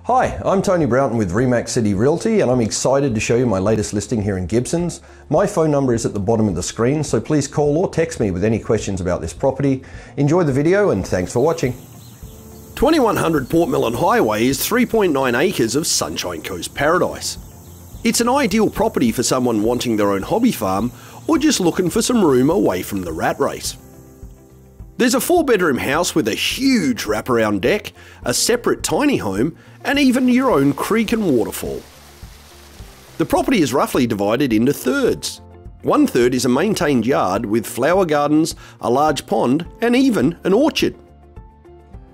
Hi, I'm Tony Browton with Remax City Realty and I'm excited to show you my latest listing here in Gibsons. My phone number is at the bottom of the screen, so please call or text me with any questions about this property. Enjoy the video and thanks for watching. 2100 Port Mellon Highway is 3.9 acres of Sunshine Coast paradise. It's an ideal property for someone wanting their own hobby farm or just looking for some room away from the rat race. There's a 4-bedroom house with a huge wraparound deck, a separate tiny home, and even your own creek and waterfall. The property is roughly divided into thirds. 1/3 is a maintained yard with flower gardens, a large pond, and even an orchard.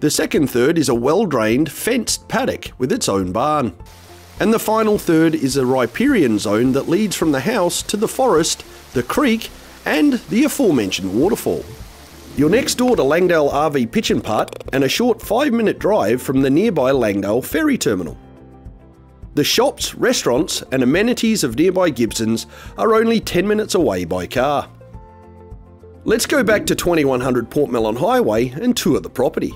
The second third is a well-drained, fenced paddock with its own barn. And the final third is a riparian zone that leads from the house to the forest, the creek, and the aforementioned waterfall. You're next door to Langdale RV Pitch and Putt and a short 5-minute drive from the nearby Langdale Ferry Terminal. The shops, restaurants and amenities of nearby Gibsons are only 10 minutes away by car. Let's go back to 2100 Port Mellon Highway and tour the property.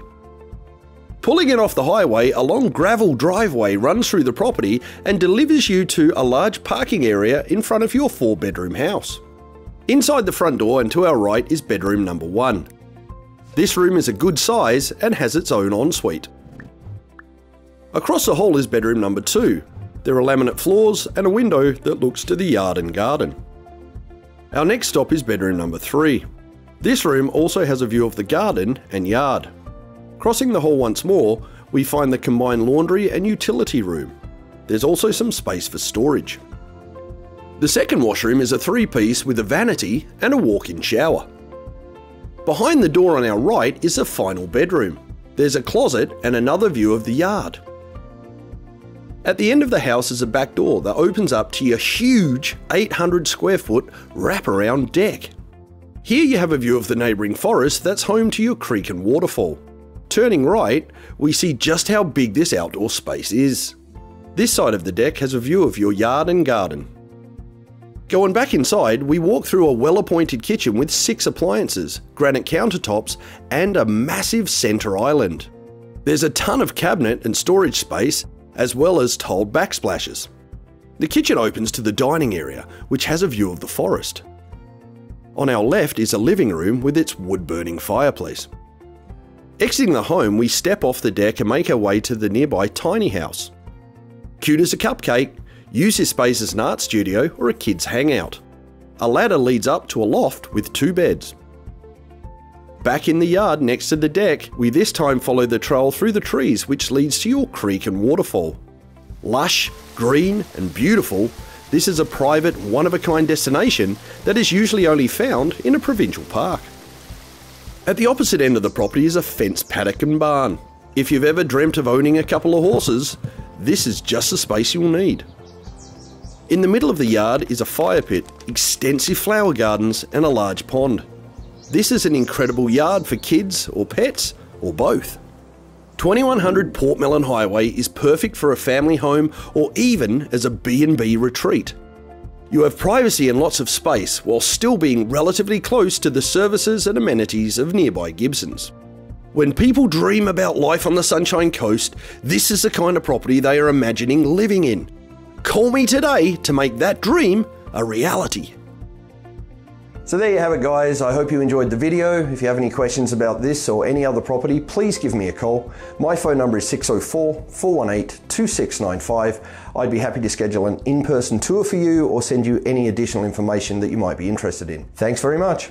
Pulling in off the highway, a long gravel driveway runs through the property and delivers you to a large parking area in front of your 4-bedroom house. Inside the front door and to our right is bedroom number 1. This room is a good size and has its own ensuite. Across the hall is bedroom number 2. There are laminate floors and a window that looks to the yard and garden. Our next stop is bedroom number 3. This room also has a view of the garden and yard. Crossing the hall once more, we find the combined laundry and utility room. There's also some space for storage. The second washroom is a 3-piece with a vanity and a walk-in shower. Behind the door on our right is the final bedroom. There's a closet and another view of the yard. At the end of the house is a back door that opens up to your huge 800 square foot wraparound deck. Here you have a view of the neighbouring forest that's home to your creek and waterfall. Turning right, we see just how big this outdoor space is. This side of the deck has a view of your yard and garden. Going back inside, we walk through a well-appointed kitchen with 6 appliances, granite countertops, and a massive centre island. There's a ton of cabinet and storage space, as well as tiled backsplashes. The kitchen opens to the dining area, which has a view of the forest. On our left is a living room with its wood-burning fireplace. Exiting the home, we step off the deck and make our way to the nearby tiny house. Cute as a cupcake, use this space as an art studio or a kid's hangout. A ladder leads up to a loft with 2 beds. Back in the yard next to the deck, we this time follow the trail through the trees which leads to your creek and waterfall. Lush, green and beautiful, this is a private, one-of-a-kind destination that is usually only found in a provincial park. At the opposite end of the property is a fenced paddock and barn. If you've ever dreamt of owning a couple of horses, this is just the space you'll need. In the middle of the yard is a fire pit, extensive flower gardens and a large pond. This is an incredible yard for kids or pets or both. 2100 Port Mellon Highway is perfect for a family home or even as a B&B retreat. You have privacy and lots of space while still being relatively close to the services and amenities of nearby Gibsons. When people dream about life on the Sunshine Coast, this is the kind of property they are imagining living in. Call me today to make that dream a reality. So there you have it guys, I hope you enjoyed the video. If you have any questions about this or any other property, please give me a call. My phone number is 604-418-2695. I'd be happy to schedule an in-person tour for you or send you any additional information that you might be interested in. Thanks very much.